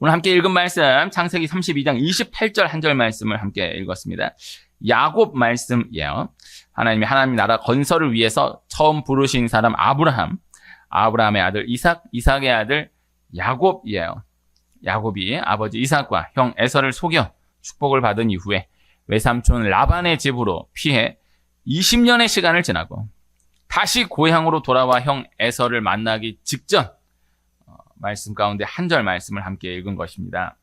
오늘 함께 읽은 말씀 창세기 32장 28절 한 절 말씀을 함께 읽었습니다. 야곱 말씀이에요. 하나님 나라 건설을 위해서 처음 부르신 사람 아브라함의 아들 이삭, 이삭의 아들 야곱이에요. 야곱이 아버지 이삭과 형 에서를 속여 축복을 받은 이후에 외삼촌 라반의 집으로 피해 20년의 시간을 지나고 다시 고향으로 돌아와 형 에서를 만나기 직전 말씀 가운데 한 절 말씀을 함께 읽은 것입니다.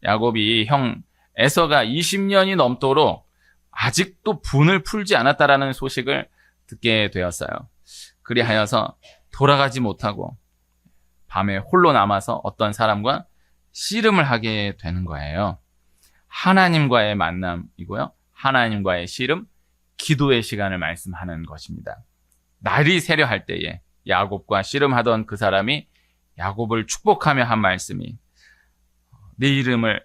야곱이 형 에서가 20년이 넘도록 아직도 분을 풀지 않았다라는 소식을 듣게 되었어요. 그리하여서 돌아가지 못하고 밤에 홀로 남아서 어떤 사람과 씨름을 하게 되는 거예요. 하나님과의 만남이고요. 하나님과의 씨름, 기도의 시간을 말씀하는 것입니다. 날이 새려할 때에 야곱과 씨름하던 그 사람이 야곱을 축복하며 한 말씀이 내 이름을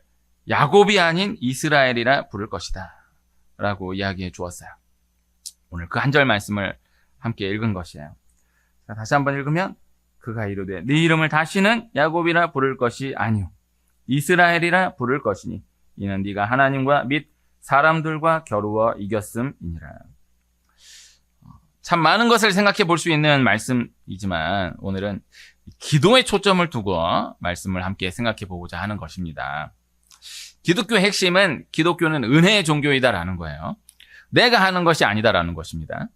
야곱이 아닌 이스라엘이라 부를 것이다 라고 이야기해 주었어요. 오늘 그 한 절 말씀을 함께 읽은 것이에요. 자, 다시 한번 읽으면 그가 이르되 네 이름을 다시는 야곱이라 부를 것이 아니요 이스라엘이라 부를 것이니 이는 네가 하나님과 및 사람들과 겨루어 이겼음이니라. 참 많은 것을 생각해 볼 수 있는 말씀이지만 오늘은 기도에 초점을 두고 말씀을 함께 생각해 보고자 하는 것입니다. 기독교의 핵심은 기독교는 은혜의 종교이다라는 거예요. 내가 하는 것이 아니다라는 것입니다.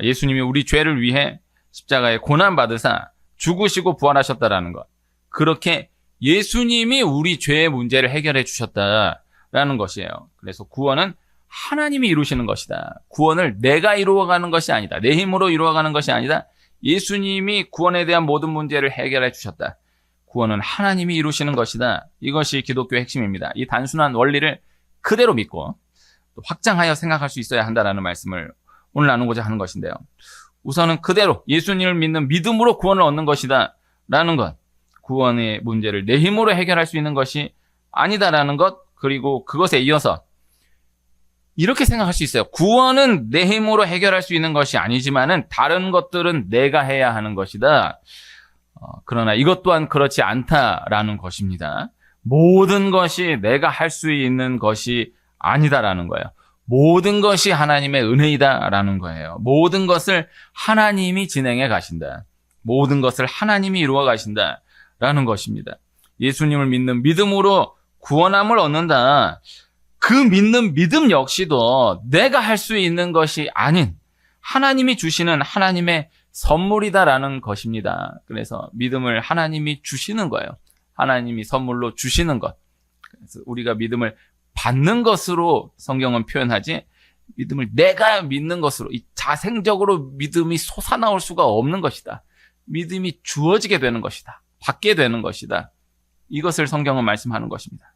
예수님이 우리 죄를 위해 십자가에 고난받으사 죽으시고 부활하셨다라는 것. 그렇게 예수님이 우리 죄의 문제를 해결해 주셨다라는 것이에요. 그래서 구원은 하나님이 이루시는 것이다. 구원을 내가 이루어가는 것이 아니다. 내 힘으로 이루어가는 것이 아니다. 예수님이 구원에 대한 모든 문제를 해결해 주셨다. 구원은 하나님이 이루시는 것이다. 이것이 기독교의 핵심입니다. 이 단순한 원리를 그대로 믿고 또 확장하여 생각할 수 있어야 한다는 말씀을 오늘 나누고자 하는 것인데요. 우선은 그대로 예수님을 믿는 믿음으로 구원을 얻는 것이다 라는 것, 구원의 문제를 내 힘으로 해결할 수 있는 것이 아니다라는 것, 그리고 그것에 이어서 이렇게 생각할 수 있어요. 구원은 내 힘으로 해결할 수 있는 것이 아니지만은 다른 것들은 내가 해야 하는 것이다. 그러나 이것 또한 그렇지 않다라는 것입니다. 모든 것이 내가 할 수 있는 것이 아니다라는 거예요. 모든 것이 하나님의 은혜이다라는 거예요. 모든 것을 하나님이 진행해 가신다. 모든 것을 하나님이 이루어 가신다라는 것입니다. 예수님을 믿는 믿음으로 구원함을 얻는다. 그 믿는 믿음 역시도 내가 할 수 있는 것이 아닌 하나님이 주시는 하나님의 선물이다라는 것입니다. 그래서 믿음을 하나님이 주시는 거예요. 하나님이 선물로 주시는 것. 그래서 우리가 믿음을 받는 것으로 성경은 표현하지 믿음을 내가 믿는 것으로 자생적으로 믿음이 솟아나올 수가 없는 것이다. 믿음이 주어지게 되는 것이다. 받게 되는 것이다. 이것을 성경은 말씀하는 것입니다.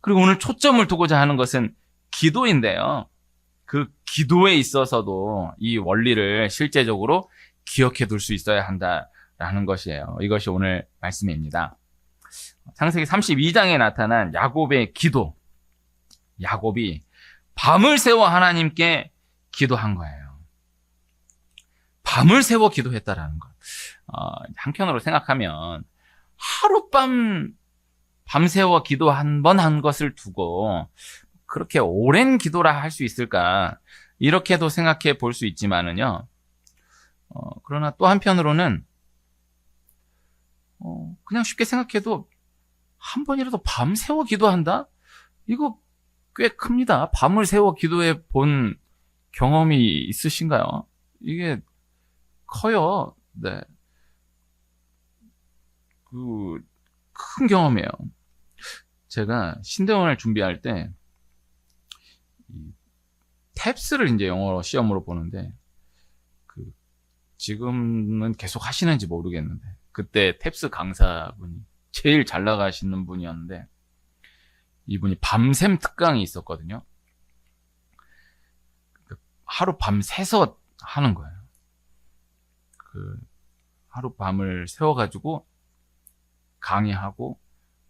그리고 오늘 초점을 두고자 하는 것은 기도인데요. 그 기도에 있어서도 이 원리를 실제적으로 기억해 둘 수 있어야 한다라는 것이에요. 이것이 오늘 말씀입니다. 창세기 32장에 나타난 야곱의 기도. 야곱이 밤을 새워 하나님께 기도한 거예요. 밤을 새워 기도했다라는 것. 한편으로 생각하면 하룻밤 밤새워 기도 한 번 한 것을 두고 그렇게 오랜 기도라 할 수 있을까? 이렇게도 생각해 볼 수 있지만은요. 그러나 또 한편으로는 그냥 쉽게 생각해도 한 번이라도 밤새워 기도한다? 이거 꽤 큽니다. 밤을 새워 기도해 본 경험이 있으신가요? 이게 커요. 네. 큰 경험이에요. 제가 신대원을 준비할 때 탭스를 이제 영어로 시험으로 보는데 지금은 계속 하시는지 모르겠는데 그때 탭스 강사분이 제일 잘 나가시는 분이었는데 이분이 밤샘 특강이 있었거든요. 하루 밤 새서 하는 거예요. 하루 밤을 새워가지고 강의하고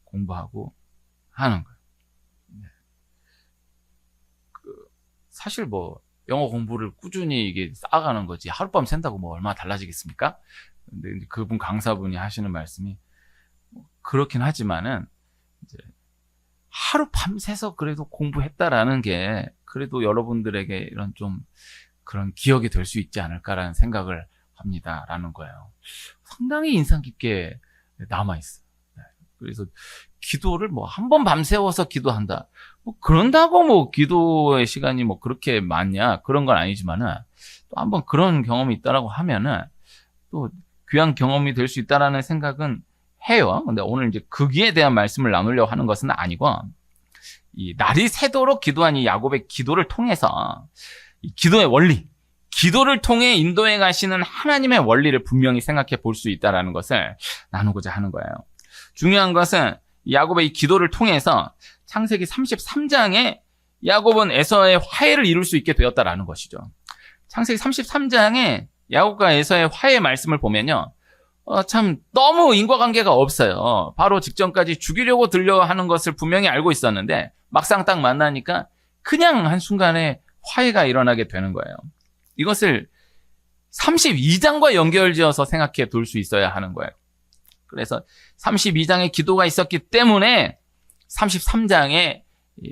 공부하고 하는 거예요. 네. 사실 영어 공부를 꾸준히 이게 쌓아가는 거지 하룻밤 샌다고 얼마나 달라지겠습니까? 근데 그분 강사분이 하시는 말씀이 그렇긴 하지만은 하루 밤새서 그래도 공부했다라는 게 그래도 여러분들에게 이런 좀 그런 기억이 될 수 있지 않을까라는 생각을 합니다라는 거예요. 상당히 인상 깊게 남아있어요. 그래서 기도를 뭐 한 번 밤새워서 기도한다. 뭐 그런다고 뭐 기도의 시간이 뭐 그렇게 많냐 그런 건 아니지만은 또 한번 그런 경험이 있다라고 하면은 또 귀한 경험이 될 수 있다라는 생각은 해요. 근데 오늘 이제 거기에 대한 말씀을 나누려고 하는 것은 아니고 이 날이 새도록 기도한 이 야곱의 기도를 통해서 이 기도의 원리, 기도를 통해 인도해 가시는 하나님의 원리를 분명히 생각해 볼 수 있다라는 것을 나누고자 하는 거예요. 중요한 것은 야곱의 이 기도를 통해서 창세기 33장에 야곱은 에서의 화해를 이룰 수 있게 되었다라는 것이죠. 창세기 33장에 야곱과 에서의 화해 말씀을 보면요. 참 너무 인과관계가 없어요. 바로 직전까지 죽이려고 들려 하는 것을 분명히 알고 있었는데 막상 딱 만나니까 그냥 한순간에 화해가 일어나게 되는 거예요. 이것을 32장과 연결지어서 생각해 둘 수 있어야 하는 거예요. 그래서 32장에 기도가 있었기 때문에 33장에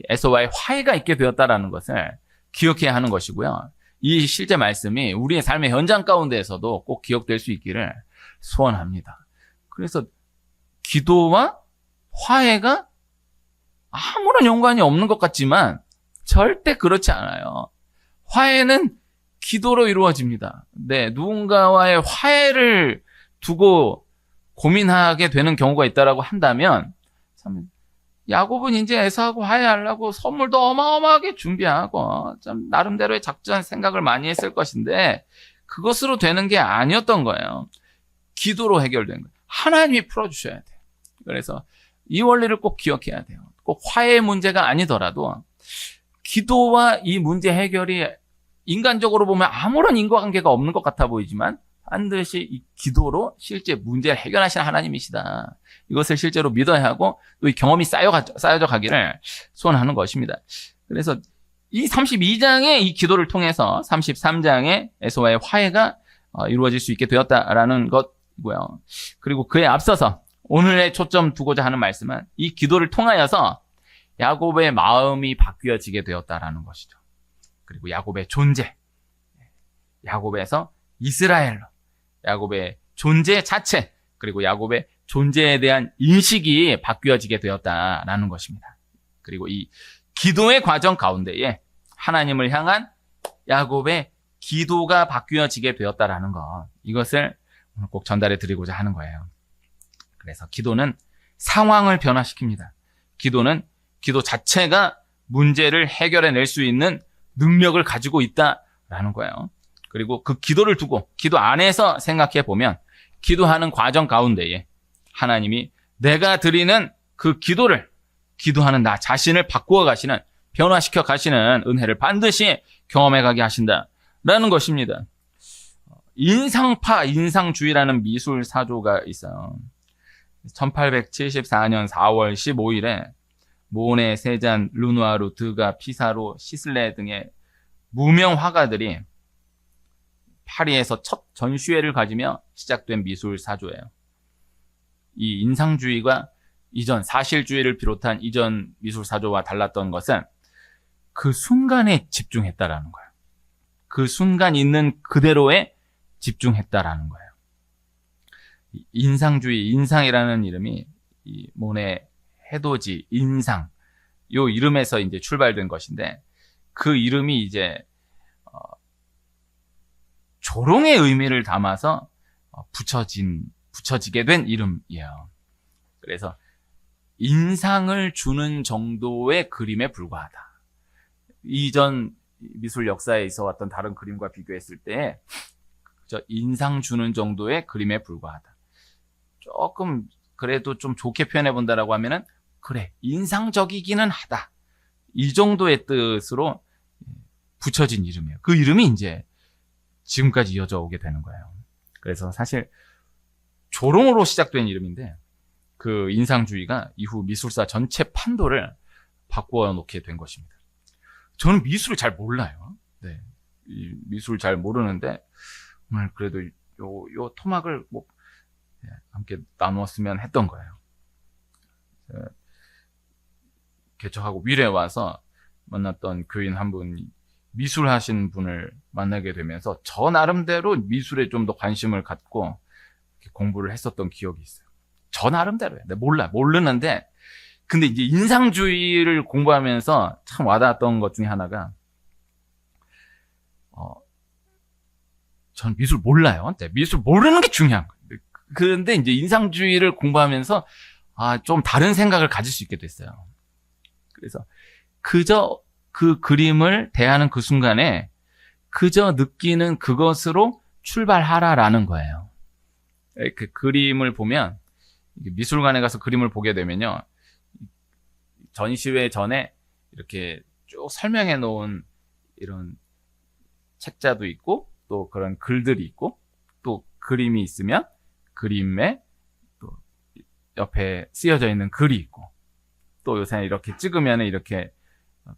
에서와의 화해가 있게 되었다라는 것을 기억해야 하는 것이고요. 이 실제 말씀이 우리의 삶의 현장 가운데에서도 꼭 기억될 수 있기를 소원합니다. 그래서 기도와 화해가 아무런 연관이 없는 것 같지만 절대 그렇지 않아요. 화해는 기도로 이루어집니다. 네, 누군가와의 화해를 두고 고민하게 되는 경우가 있다라고 한다면 참 야곱은 이제 에서하고 화해하려고 선물도 어마어마하게 준비하고 좀 나름대로의 작전 생각을 많이 했을 것인데 그것으로 되는 게 아니었던 거예요. 기도로 해결된 거예요. 하나님이 풀어주셔야 돼요. 그래서 이 원리를 꼭 기억해야 돼요. 꼭 화해 문제가 아니더라도 기도와 이 문제 해결이 인간적으로 보면 아무런 인과관계가 없는 것 같아 보이지만 반드시 이 기도로 실제 문제를 해결하시는 하나님이시다. 이것을 실제로 믿어야 하고 또 이 경험이 쌓여져 가기를 소원하는 것입니다. 그래서 이 32장의 이 기도를 통해서 33장의 에서와의 화해가 이루어질 수 있게 되었다라는 것이고요. 그리고 그에 앞서서 오늘의 초점 두고자 하는 말씀은 이 기도를 통하여서 야곱의 마음이 바뀌어지게 되었다라는 것이죠. 그리고 야곱의 존재, 야곱에서 이스라엘로, 야곱의 존재 자체, 그리고 야곱의 존재에 대한 인식이 바뀌어지게 되었다라는 것입니다. 그리고 이 기도의 과정 가운데에 하나님을 향한 야곱의 기도가 바뀌어지게 되었다라는 것, 이것을 오늘 꼭 전달해 드리고자 하는 거예요. 그래서 기도는 상황을 변화시킵니다. 기도는 기도 자체가 문제를 해결해낼 수 있는 능력을 가지고 있다라는 거예요. 그리고 그 기도를 두고 기도 안에서 생각해 보면 기도하는 과정 가운데에 하나님이 내가 드리는 그 기도를 기도하는 나 자신을 바꾸어 가시는, 변화시켜 가시는 은혜를 반드시 경험해 가게 하신다라는 것입니다. 인상파, 인상주의라는 미술 사조가 있어요. 1874년 4월 15일에 모네, 세잔, 르누아르, 드가, 피사로, 시슬레 등의 무명 화가들이 파리에서 첫 전시회를 가지며 시작된 미술 사조예요. 이 인상주의가 이전 사실주의를 비롯한 이전 미술 사조와 달랐던 것은 그 순간에 집중했다라는 거예요. 그 순간 있는 그대로에 집중했다라는 거예요. 인상주의, 인상이라는 이름이 이 모네, 해돋이, 인상, 요 이름에서 이제 출발된 것인데 그 이름이 이제 조롱의 의미를 담아서 붙여지게 된 이름이에요. 그래서 인상을 주는 정도의 그림에 불과하다. 이전 미술 역사에 있어 왔던 다른 그림과 비교했을 때 인상 주는 정도의 그림에 불과하다. 조금 그래도 좀 좋게 표현해 본다라고 하면은 그래, 인상적이기는 하다. 이 정도의 뜻으로 붙여진 이름이에요. 그 이름이 이제 지금까지 이어져 오게 되는 거예요. 그래서 사실 조롱으로 시작된 이름인데 그 인상주의가 이후 미술사 전체 판도를 바꾸어 놓게 된 것입니다. 저는 미술을 잘 몰라요. 네, 이 미술 잘 모르는데 오늘 그래도 요 토막을 뭐 함께 나누었으면 했던 거예요. 개척하고 윌에 와서 만났던 교인 한 분이 미술하신 분을 만나게 되면서 저 나름대로 미술에 좀 더 관심을 갖고 공부를 했었던 기억이 있어요. 저 나름대로요. 모르는데 근데 이제 인상주의를 공부하면서 참 와닿았던 것 중에 하나가 전 미술 몰라요. 미술 모르는 게 중요한 거예요. 그런데 이제 인상주의를 공부하면서 좀 다른 생각을 가질 수 있게 됐어요. 그래서 그저 그 그림을 대하는 그 순간에 그저 느끼는 그것으로 출발하라라는 거예요. 그 그림을 보면 미술관에 가서 그림을 보게 되면요. 전시회 전에 이렇게 쭉 설명해 놓은 이런 책자도 있고 또 그런 글들이 있고 또 그림이 있으면 그림에 또 옆에 쓰여져 있는 글이 있고 또 요새 이렇게 찍으면 이렇게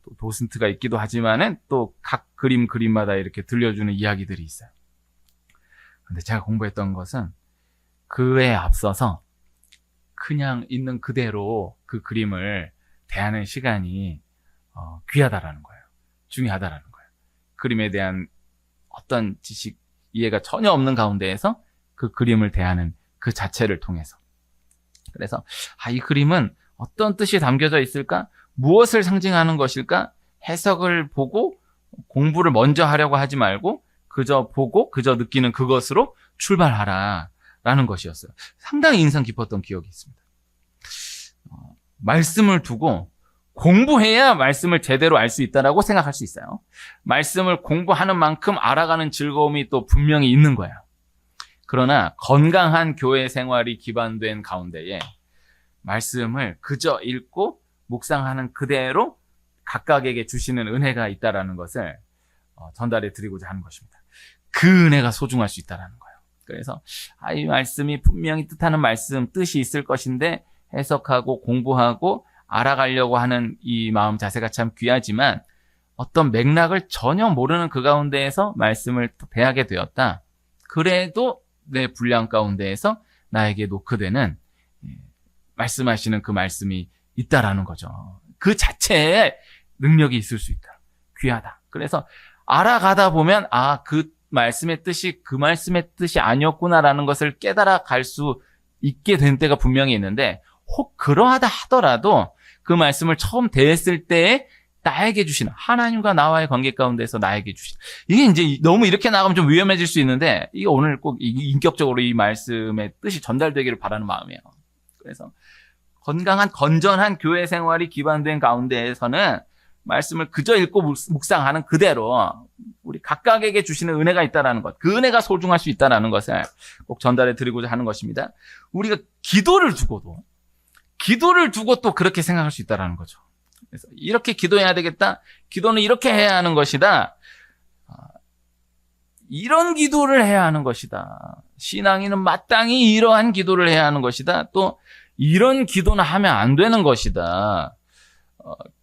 또 도슨트가 있기도 하지만은 또 각 그림마다 이렇게 들려주는 이야기들이 있어요. 근데 제가 공부했던 것은 그에 앞서서 그냥 있는 그대로 그 그림을 대하는 시간이 귀하다라는 거예요. 중요하다라는 거예요. 그림에 대한 어떤 지식, 이해가 전혀 없는 가운데에서 그 그림을 대하는 그 자체를 통해서. 그래서 이 그림은 어떤 뜻이 담겨져 있을까? 무엇을 상징하는 것일까? 해석을 보고 공부를 먼저 하려고 하지 말고 그저 보고 그저 느끼는 그것으로 출발하라라는 것이었어요. 상당히 인상 깊었던 기억이 있습니다. 말씀을 두고 공부해야 말씀을 제대로 알 수 있다라고 생각할 수 있어요. 말씀을 공부하는 만큼 알아가는 즐거움이 또 분명히 있는 거예요. 그러나 건강한 교회 생활이 기반된 가운데에 말씀을 그저 읽고 묵상하는 그대로 각각에게 주시는 은혜가 있다라는 것을 전달해 드리고자 하는 것입니다. 그 은혜가 소중할 수 있다라는 거예요. 그래서 이 말씀이 분명히 뜻하는 말씀, 뜻이 있을 것인데 해석하고 공부하고 알아가려고 하는 이 마음 자세가 참 귀하지만 어떤 맥락을 전혀 모르는 그 가운데에서 말씀을 대하게 되었다. 그래도 내 분량 가운데에서 나에게 노크되는 말씀하시는 그 말씀이 있다라는 거죠. 그 자체에 능력이 있을 수 있다. 귀하다. 그래서 알아가다 보면 그 말씀의 뜻이 그 말씀의 뜻이 아니었구나라는 것을 깨달아 갈 수 있게 된 때가 분명히 있는데 혹 그러하다 하더라도 그 말씀을 처음 대했을 때에 나에게 주시는 하나님과 나와의 관계 가운데서 나에게 주시는 이게 이제 너무 이렇게 나가면 좀 위험해질 수 있는데 이게 오늘 꼭 인격적으로 이 말씀의 뜻이 전달되기를 바라는 마음이에요. 그래서 건강한 건전한 교회 생활이 기반된 가운데에서는 말씀을 그저 읽고 묵상하는 그대로 우리 각각에게 주시는 은혜가 있다라는 것, 그 은혜가 소중할 수 있다라는 것을 꼭 전달해 드리고자 하는 것입니다. 우리가 기도를 두고 또 그렇게 생각할 수 있다라는 거죠. 그래서 이렇게 기도해야 되겠다. 기도는 이렇게 해야 하는 것이다. 이런 기도를 해야 하는 것이다. 신앙인은 마땅히 이러한 기도를 해야 하는 것이다. 또 이런 기도는 하면 안 되는 것이다.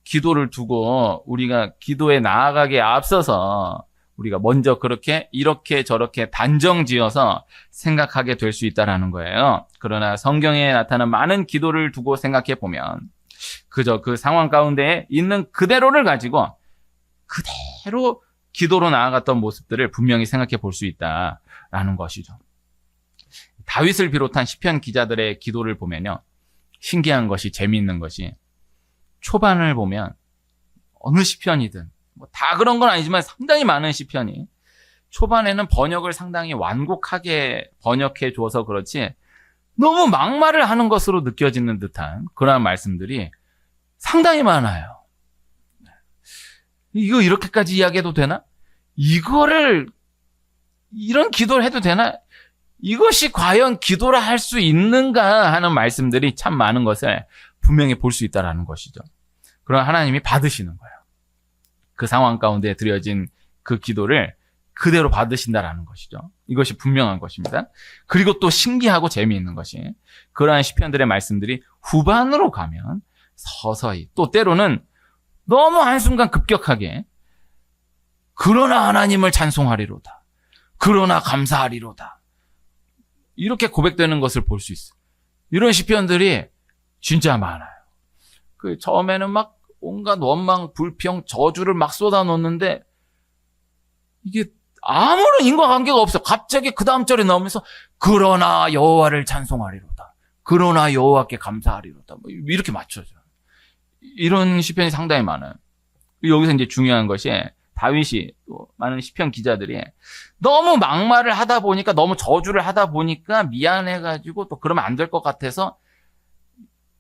기도를 두고 우리가 기도에 나아가기에 앞서서 우리가 먼저 그렇게 이렇게 저렇게 단정지어서 생각하게 될 수 있다라는 거예요. 그러나 성경에 나타난 많은 기도를 두고 생각해 보면 그저 그 상황 가운데 있는 그대로를 가지고 그대로 기도로 나아갔던 모습들을 분명히 생각해 볼 수 있다라는 것이죠. 다윗을 비롯한 시편 기자들의 기도를 보면요. 신기한 것이 재미있는 것이 초반을 보면 어느 시편이든 다 그런 건 아니지만 상당히 많은 시편이 초반에는 번역을 상당히 완곡하게 번역해 줘서 그렇지 너무 막말을 하는 것으로 느껴지는 듯한 그러한 말씀들이 상당히 많아요. 이거 이렇게까지 이야기해도 되나? 이거를 이런 기도를 해도 되나? 이것이 과연 기도를 할 수 있는가 하는 말씀들이 참 많은 것을 분명히 볼 수 있다는 것이죠. 그럼 하나님이 받으시는 거예요. 그 상황 가운데 드려진 그 기도를 그대로 받으신다라는 것이죠. 이것이 분명한 것입니다. 그리고 또 신기하고 재미있는 것이 그러한 시편들의 말씀들이 후반으로 가면 서서히 또 때로는 너무 한순간 급격하게 그러나 하나님을 찬송하리로다. 그러나 감사하리로다. 이렇게 고백되는 것을 볼 수 있어요. 이런 시편들이 진짜 많아요. 처음에는 막 온갖 원망, 불평, 저주를 막 쏟아놓는데 이게 아무런 인과관계가 없어. 갑자기 그 다음 절에 나오면서 그러나 여호와를 찬송하리로다. 그러나 여호와께 감사하리로다. 뭐 이렇게 맞춰져. 이런 시편이 상당히 많아요. 여기서 이제 중요한 것이 다윗이 또 많은 시편 기자들이 너무 막말을 하다 보니까 너무 저주를 하다 보니까 미안해가지고 또 그러면 안 될 것 같아서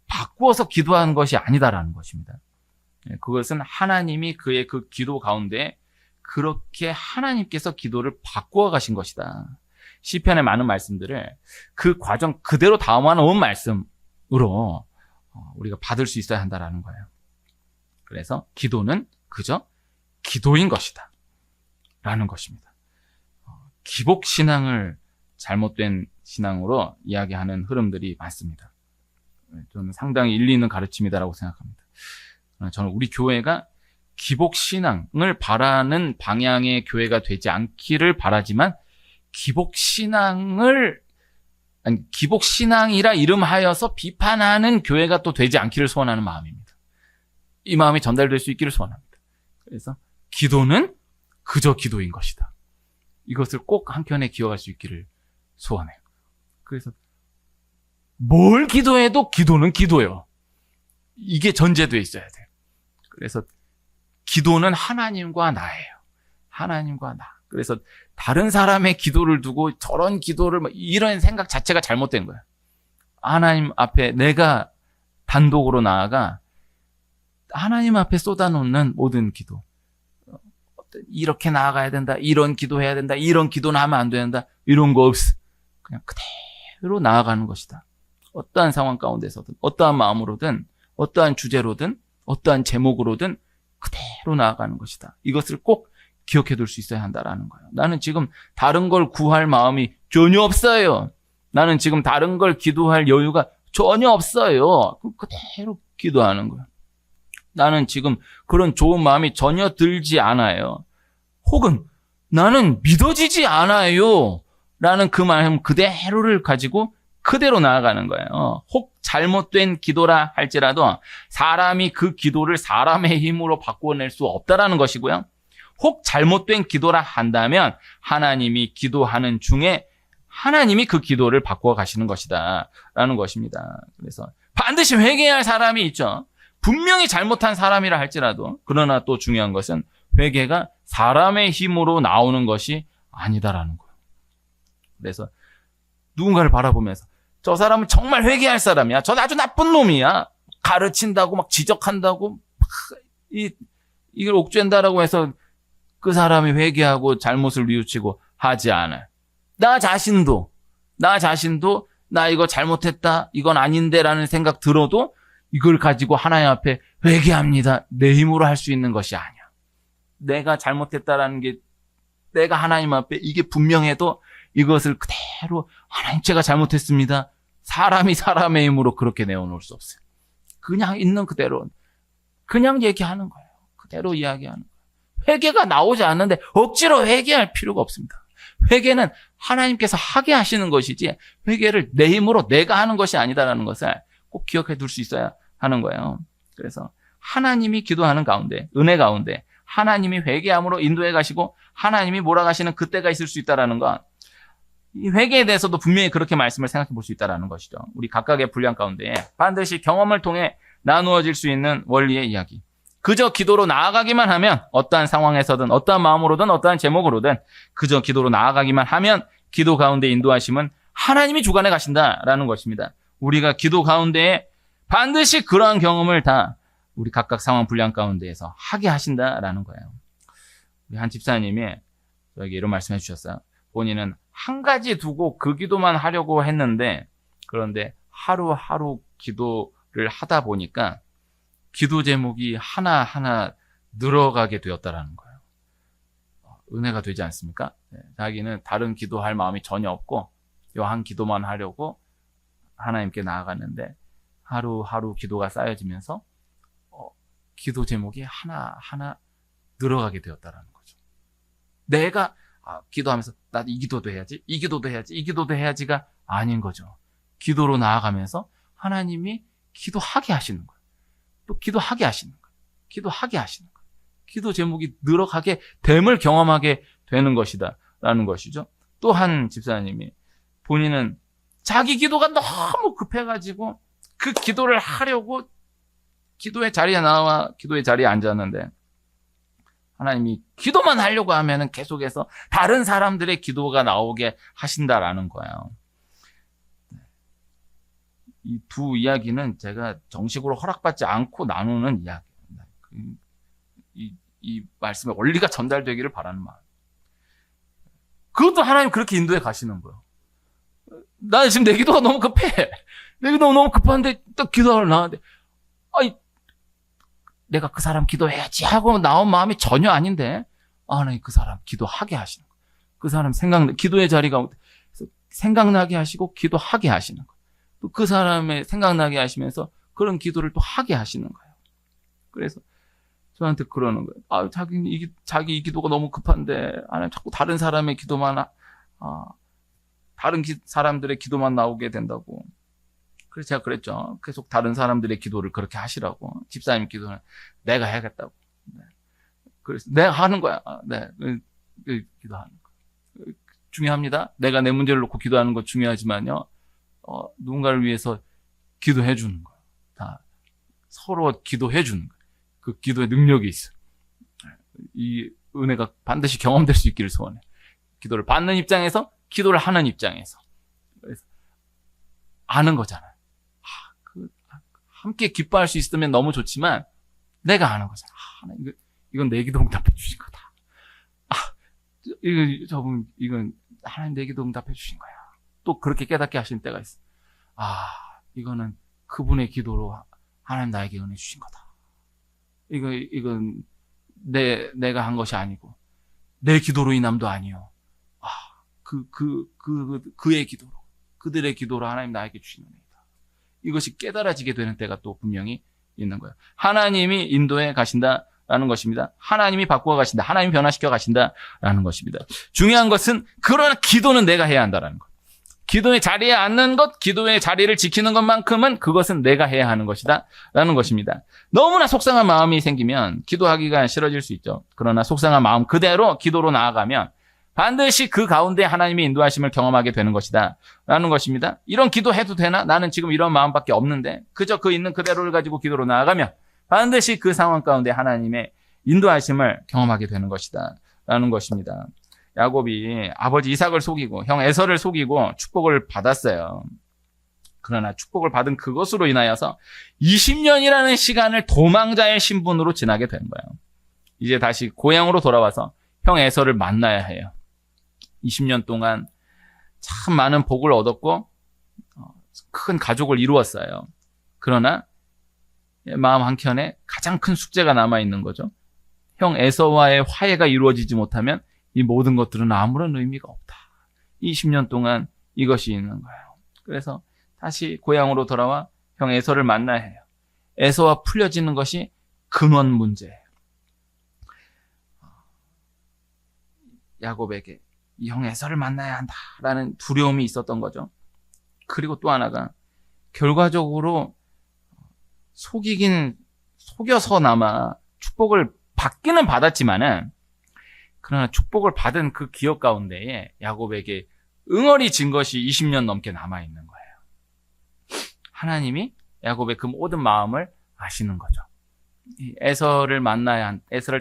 바꾸어서 기도하는 것이 아니다라는 것입니다. 그것은 하나님이 그의 그 기도 가운데 그렇게 하나님께서 기도를 바꾸어 가신 것이다. 시편의 많은 말씀들을 그 과정 그대로 담아 놓은 말씀으로 우리가 받을 수 있어야 한다라는 거예요. 그래서 기도는 그저 기도인 것이다 라는 것입니다. 기복신앙을 잘못된 신앙으로 이야기하는 흐름들이 많습니다. 저는 상당히 일리 있는 가르침이다라고 생각합니다. 저는 우리 교회가 기복신앙을 바라는 방향의 교회가 되지 않기를 바라지만 기복신앙이라 이름하여서 비판하는 교회가 또 되지 않기를 소원하는 마음입니다. 이 마음이 전달될 수 있기를 소원합니다. 그래서 기도는 그저 기도인 것이다. 이것을 꼭 한켠에 기억할 수 있기를 소원해요. 그래서 뭘 기도해도 기도는 기도예요. 이게 전제되어 있어야 돼요. 그래서 기도는 하나님과 나예요. 하나님과 나. 그래서 다른 사람의 기도를 두고 저런 기도를 이런 생각 자체가 잘못된 거예요. 하나님 앞에 내가 단독으로 나아가 하나님 앞에 쏟아놓는 모든 기도. 이렇게 나아가야 된다. 이런 기도해야 된다. 이런 기도는 하면 안 된다. 이런 거 없어. 그냥 그대로 나아가는 것이다. 어떠한 상황 가운데서든 어떠한 마음으로든 어떠한 주제로든 어떠한 제목으로든 그대로 나아가는 것이다. 이것을 꼭 기억해 둘 수 있어야 한다라는 거예요. 나는 지금 다른 걸 구할 마음이 전혀 없어요. 나는 지금 다른 걸 기도할 여유가 전혀 없어요. 그대로 기도하는 거예요. 나는 지금 그런 좋은 마음이 전혀 들지 않아요. 혹은 나는 믿어지지 않아요. 라는 그 마음 그대로를 가지고 그대로 나아가는 거예요. 혹 잘못된 기도라 할지라도 사람이 그 기도를 사람의 힘으로 바꿔낼 수 없다라는 것이고요. 혹 잘못된 기도라 한다면 하나님이 기도하는 중에 하나님이 그 기도를 바꿔 가시는 것이다 라는 것입니다. 그래서 반드시 회개해야 할 사람이 있죠. 분명히 잘못한 사람이라 할지라도 그러나 또 중요한 것은 회개가 사람의 힘으로 나오는 것이 아니다라는 거예요. 그래서 누군가를 바라보면서 저 사람은 정말 회개할 사람이야. 저 아주 나쁜 놈이야. 가르친다고 막 지적한다고 막 이걸 옥죄한다라고 해서 그 사람이 회개하고 잘못을 뉘우치고 하지 않아요. 나 자신도 나 이거 잘못했다. 이건 아닌데라는 생각 들어도 이걸 가지고 하나님 앞에 회개합니다. 내 힘으로 할 수 있는 것이 아니야. 내가 잘못했다라는 게 내가 하나님 앞에 이게 분명해도 이것을 그대로 하나님 제가 잘못했습니다. 사람이 사람의 힘으로 그렇게 내어놓을 수 없어요. 그냥 있는 그대로 그냥 얘기하는 거예요. 그대로 이야기하는 거예요. 회개가 나오지 않는데 억지로 회개할 필요가 없습니다. 회개는 하나님께서 하게 하시는 것이지 회개를 내 힘으로 내가 하는 것이 아니다라는 것을 꼭 기억해 둘 수 있어야 하는 거예요. 그래서 하나님이 기도하는 가운데 은혜 가운데 하나님이 회개함으로 인도해 가시고 하나님이 몰아가시는 그때가 있을 수 있다라는 건 이 회개에 대해서도 분명히 그렇게 말씀을 생각해 볼 수 있다라는 것이죠. 우리 각각의 분량 가운데 반드시 경험을 통해 나누어질 수 있는 원리의 이야기. 그저 기도로 나아가기만 하면 어떠한 상황에서든 어떠한 마음으로든 어떠한 제목으로든 그저 기도로 나아가기만 하면 기도 가운데 인도하심은 하나님이 주관해 가신다라는 것입니다. 우리가 기도 가운데에 반드시 그러한 경험을 다 우리 각각 상황 분량 가운데에서 하게 하신다라는 거예요. 우리 한 집사님이 저에게 이런 말씀해 주셨어요. 본인은 한 가지 두고 그 기도만 하려고 했는데 그런데 하루하루 기도를 하다 보니까 기도 제목이 하나하나 늘어가게 되었다라는 거예요. 은혜가 되지 않습니까? 자기는 다른 기도할 마음이 전혀 없고 이 한 기도만 하려고 하나님께 나아갔는데 하루하루 기도가 쌓여지면서 기도 제목이 하나하나 늘어가게 되었다라는 거죠. 내가 기도하면서 나 이 기도도 해야지, 이 기도도 해야지, 이 기도도 해야지가 아닌 거죠. 기도로 나아가면서 하나님이 기도하게 하시는 거예요. 또 기도하게 하시는 거예요. 기도하게 하시는 거예요. 기도 제목이 늘어가게 됨을 경험하게 되는 것이다 라는 것이죠. 또 한 집사님이 본인은 자기 기도가 너무 급해가지고 그 기도를 하려고 기도의 자리에 나와 기도의 자리에 앉았는데 하나님이 기도만 하려고 하면은 계속해서 다른 사람들의 기도가 나오게 하신다라는 거예요. 이 두 이야기는 제가 정식으로 허락받지 않고 나누는 이야기입니다. 이 말씀의 원리가 전달되기를 바라는 마음. 그것도 하나님 그렇게 인도해 가시는 거예요. 나 지금 내 기도가 너무 급해. 내 기도가 너무 급한데 또 기도하러 나왔는데 내가 그 사람 기도해야지 하고 나온 마음이 전혀 아닌데 하나님 그 사람 기도하게 하시는 거예요. 그 사람 기도의 자리가 생각나게 하시고 기도하게 하시는 거예요. 또 그 사람의 생각나게 하시면서 그런 기도를 또 하게 하시는 거예요. 그래서 저한테 그러는 거예요. 자기 이 기도가 너무 급한데 하나님 자꾸 다른 사람의 기도만 사람들의 기도만 나오게 된다고. 그래서 제가 그랬죠. 계속 다른 사람들의 기도를 그렇게 하시라고. 집사님 기도는 내가 해야겠다고. 네. 그래서 내가 하는 거야. 네. 기도하는 거. 중요합니다. 내가 내 문제를 놓고 기도하는 거 중요하지만요. 누군가를 위해서 기도해 주는 거예요. 다 서로 기도해 주는 거예요. 그 기도의 능력이 있어요. 이 은혜가 반드시 경험될 수 있기를 소원해요. 기도를 받는 입장에서, 기도를 하는 입장에서. 그래서 아는 거잖아요. 함께 기뻐할 수 있으면 너무 좋지만 내가 아는 거잖아요. 이건 내 기도 응답해 주신 거다. 이건 하나님 내 기도 응답해 주신 거야. 또 그렇게 깨닫게 하시는 때가 있어. 이거는 그분의 기도로 하나님 나에게 은혜 주신 거다. 이건 내가 한 것이 아니고 내 기도로 인함도 아니요. 그의 기도로, 그들의 기도로 하나님 나에게 주신 은혜이다. 이것이 깨달아지게 되는 때가 또 분명히 있는 거예요. 하나님이 인도해 가신다라는 것입니다. 하나님이 바꾸어 가신다. 하나님이 변화시켜 가신다라는 것입니다. 중요한 것은 그러나 기도는 내가 해야 한다라는 것. 기도의 자리에 앉는 것, 기도의 자리를 지키는 것만큼은 그것은 내가 해야 하는 것이다 라는 것입니다. 너무나 속상한 마음이 생기면 기도하기가 싫어질 수 있죠. 그러나 속상한 마음 그대로 기도로 나아가면 반드시 그 가운데 하나님의 인도하심을 경험하게 되는 것이다 라는 것입니다. 이런 기도해도 되나? 나는 지금 이런 마음밖에 없는데 그저 그 있는 그대로를 가지고 기도로 나아가면 반드시 그 상황 가운데 하나님의 인도하심을 경험하게 되는 것이다 라는 것입니다. 야곱이 아버지 이삭을 속이고 형 에서를 속이고 축복을 받았어요. 그러나 축복을 받은 그것으로 인하여서 20년이라는 시간을 도망자의 신분으로 지나게 된 거예요. 이제 다시 고향으로 돌아와서 형 에서를 만나야 해요. 20년 동안 참 많은 복을 얻었고 큰 가족을 이루었어요. 그러나 마음 한켠에 가장 큰 숙제가 남아있는 거죠. 형 에서와의 화해가 이루어지지 못하면 이 모든 것들은 아무런 의미가 없다. 20년 동안 이것이 있는 거예요. 그래서 다시 고향으로 돌아와 형 에서를 만나야 해요. 에서와 풀려지는 것이 근원 문제예요. 야곱에게 이 형 에서를 만나야 한다라는 두려움이 있었던 거죠. 그리고 또 하나가 결과적으로 속여서나마 축복을 받기는 받았지만은 그러나 축복을 받은 그 기억 가운데에 야곱에게 응어리 진 것이 20년 넘게 남아있는 거예요. 하나님이 야곱의 그 모든 마음을 아시는 거죠. 에서를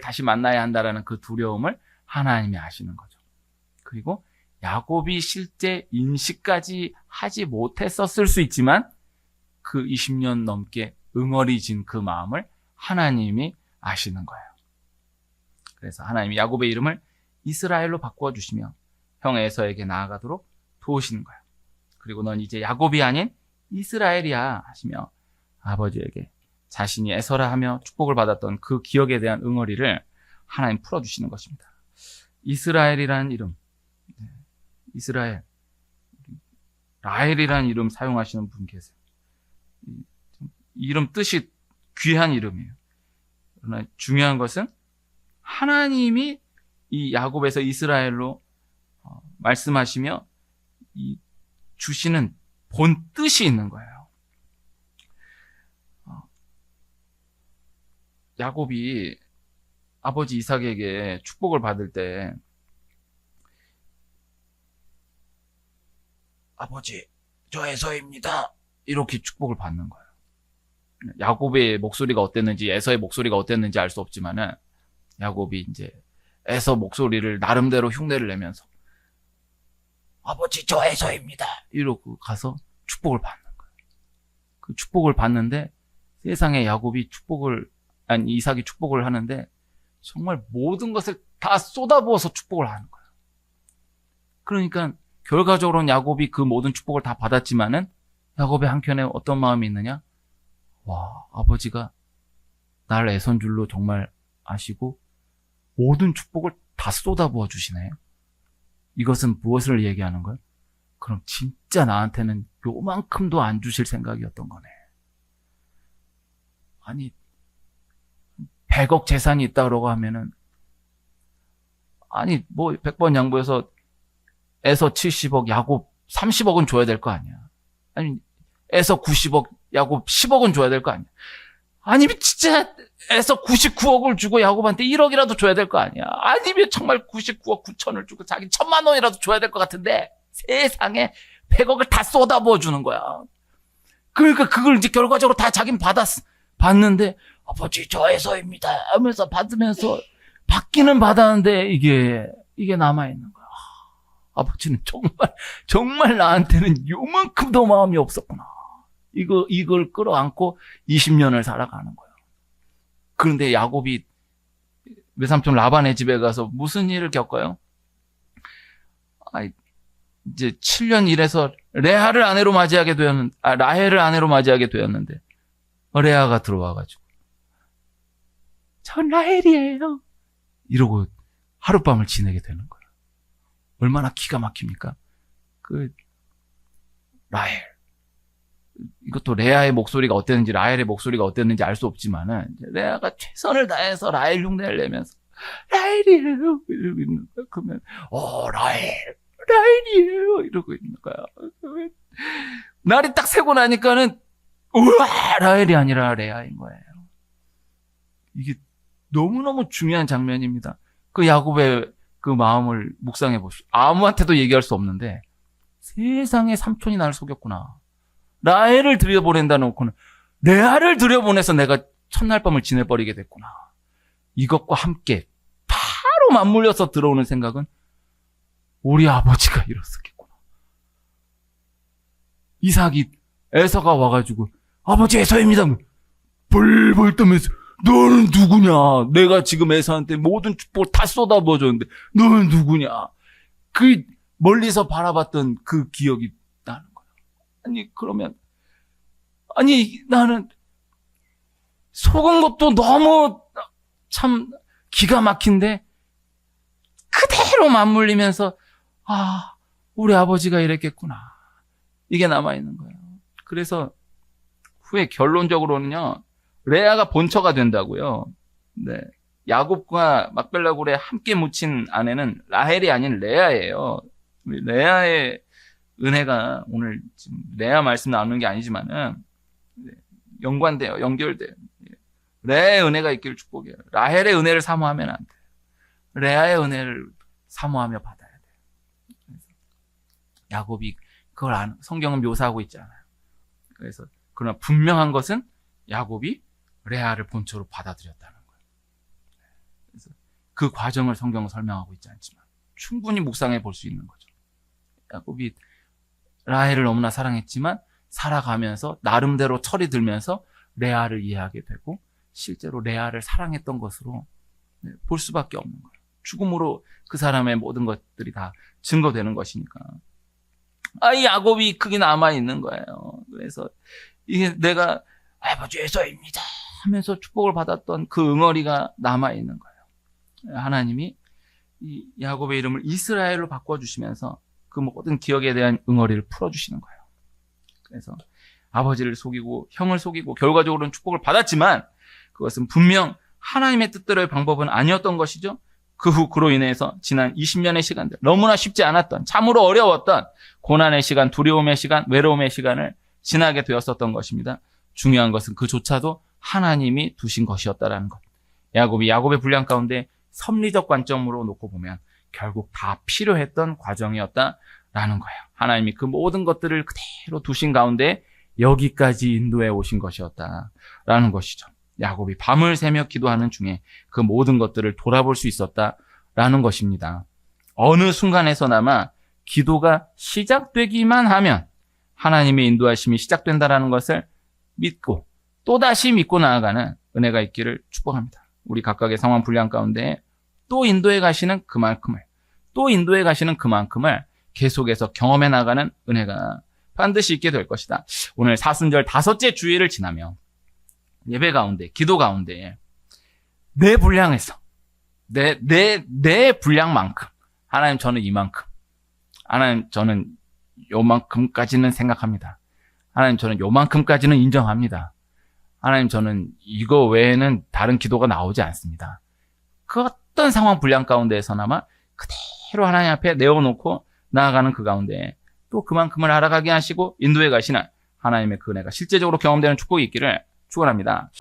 다시 만나야 한다라는 그 두려움을 하나님이 아시는 거죠. 그리고 야곱이 실제 인식까지 하지 못했었을 수 있지만 그 20년 넘게 응어리 진 그 마음을 하나님이 아시는 거예요. 그래서 하나님이 야곱의 이름을 이스라엘로 바꿔주시며 형 에서에게 나아가도록 도우시는 거예요. 그리고 넌 이제 야곱이 아닌 이스라엘이야 하시며 아버지에게 자신이 에서라 하며 축복을 받았던 그 기억에 대한 응어리를 하나님 풀어주시는 것입니다. 이스라엘이라는 이름, 이스라엘, 라헬이라는 이름 사용하시는 분 계세요. 이름 뜻이 귀한 이름이에요. 그러나 중요한 것은 하나님이 이 야곱에서 이스라엘로 말씀하시며 주시는 본 뜻이 있는 거예요. 야곱이 아버지 이삭에게 축복을 받을 때 아버지 저 에서입니다 이렇게 축복을 받는 거예요. 야곱의 목소리가 어땠는지 에서의 목소리가 어땠는지 알 수 없지만은 야곱이 이제 에서 목소리를 나름대로 흉내를 내면서 아버지 저 에서입니다 이러고 가서 축복을 받는 거예요. 그 축복을 받는데 세상에 이삭이 축복을 하는데 정말 모든 것을 다 쏟아부어서 축복을 하는 거예요. 그러니까 결과적으로는 야곱이 그 모든 축복을 다 받았지만은 야곱의 한켠에 어떤 마음이 있느냐? 와, 아버지가 날 애선 줄로 정말 아시고 모든 축복을 다 쏟아부어 주시네요. 이것은 무엇을 얘기하는 거예요? 그럼 진짜 나한테는 요만큼도 안 주실 생각이었던 거네. 아니 100억 재산이 있다고 하면은 아니 뭐 100번 양보해서 에서 70억 야곱 30억은 줘야 될 거 아니야. 아니 에서 90억 야곱 10억은 줘야 될 거 아니야. 아니면 진짜 에서 99억을 주고 야곱한테 1억이라도 줘야 될 거 아니야. 아니면 정말 99억 9천을 주고 자기 1,000만 원이라도 줘야 될 것 같은데 세상에 100억을 다 쏟아부어 주는 거야. 그러니까 그걸 이제 결과적으로 다 자기는 받는데 아버지 저 에서입니다 하면서 받으면서 받기는 받았는데 이게 남아있는 거야. 아버지는 정말 나한테는 요만큼도 마음이 없었구나. 이걸 끌어안고 20년을 살아가는 거예요. 그런데 야곱이 외삼촌 라반의 집에 가서 무슨 일을 겪어요? 이제 7년 일해서 라헬을 아내로 맞이하게 되었는데 레아가 들어와가지고 전 라헬이에요 이러고 하룻밤을 지내게 되는 거예요. 얼마나 기가 막힙니까? 라헬 이것도 레아의 목소리가 어땠는지 라헬의 목소리가 어땠는지 알 수 없지만은 레아가 최선을 다해서 라헬 흉내를 내면서 라헬이에요 이러고 있는 거야. 그러면 라헬이에요 이러고 있는 거야. 날이 딱 새고 나니까는 우와 라헬이 아니라 레아인 거예요. 이게 너무너무 중요한 장면입니다. 그 야곱의 그 마음을 묵상해 보시오. 아무한테도 얘기할 수 없는데 세상에 삼촌이 나를 속였구나. 라헬을 들여보낸다 놓고는 레아를 들여보내서 내가 첫날 밤을 지내버리게 됐구나. 이것과 함께 바로 맞물려서 들어오는 생각은 우리 아버지가 이랬었겠구나. 이삭이 에서가 와가지고 아버지 에서입니다. 벌벌 떠면서 너는 누구냐? 내가 지금 에서한테 모든 축복을 다 쏟아부어줬는데 너는 누구냐? 그 멀리서 바라봤던 그 기억이 나는 거야. 나는 속은 것도 너무 참 기가 막힌데 그대로 맞물리면서 우리 아버지가 이랬겠구나. 이게 남아있는 거예요. 그래서 후에 결론적으로는요. 레아가 본처가 된다고요. 네. 야곱과 막벨라굴에 함께 묻힌 아내는 라헬이 아닌 레아예요. 레아의 은혜가 오늘 지금 레아 말씀 나누는 게 아니지만은 연관돼요. 연결돼요. 레아의 은혜가 있기를 축복해요. 라헬의 은혜를 사모하면 안 돼요. 레아의 은혜를 사모하며 받아야 돼요. 야곱이 그걸 성경은 묘사하고 있잖아요. 그래서 그러나 분명한 것은 야곱이 레아를 본처로 받아들였다는 거예요. 그래서 그 과정을 성경은 설명하고 있지 않지만 충분히 묵상해 볼 수 있는 거죠. 야곱이 라헬을 너무나 사랑했지만 살아가면서 나름대로 철이 들면서 레아를 이해하게 되고 실제로 레아를 사랑했던 것으로 볼 수밖에 없는 거예요. 죽음으로 그 사람의 모든 것들이 다 증거되는 것이니까. 이 야곱이 그게 남아있는 거예요. 그래서 이게 내가 아버지 에서입니다 하면서 축복을 받았던 그 응어리가 남아있는 거예요. 하나님이 이 야곱의 이름을 이스라엘로 바꿔주시면서 그 모든 기억에 대한 응어리를 풀어주시는 거예요. 그래서 아버지를 속이고 형을 속이고 결과적으로는 축복을 받았지만 그것은 분명 하나님의 뜻대로의 방법은 아니었던 것이죠. 그 후 그로 인해서 지난 20년의 시간들 너무나 쉽지 않았던 참으로 어려웠던 고난의 시간, 두려움의 시간, 외로움의 시간을 지나게 되었었던 것입니다. 중요한 것은 그조차도 하나님이 두신 것이었다라는 것. 야곱의 분량 가운데 섭리적 관점으로 놓고 보면 결국 다 필요했던 과정이었다라는 거예요. 하나님이 그 모든 것들을 그대로 두신 가운데 여기까지 인도해 오신 것이었다라는 것이죠. 야곱이 밤을 새며 기도하는 중에 그 모든 것들을 돌아볼 수 있었다라는 것입니다. 어느 순간에서나마 기도가 시작되기만 하면 하나님의 인도하심이 시작된다라는 것을 믿고 또다시 믿고 나아가는 은혜가 있기를 축복합니다. 우리 각각의 상황 분량 가운데 또 인도해 가시는 그만큼을 계속해서 경험해 나가는 은혜가 반드시 있게 될 것이다. 오늘 사순절 5째 주일을 지나며 예배 가운데, 기도 가운데 내 분량에서 내 분량만큼 하나님 저는 이만큼, 하나님 저는 요만큼까지는 생각합니다. 하나님 저는 요만큼까지는 인정합니다. 하나님 저는 이거 외에는 다른 기도가 나오지 않습니다. 그 어떤 상황 분량 가운데에서나마 그대로 하나님 앞에 내어놓고 나아가는 그 가운데 또 그만큼을 알아가게 하시고 인도해 가시는 하나님의 그 은혜가 실제적으로 경험되는 축복이 있기를 축원합니다.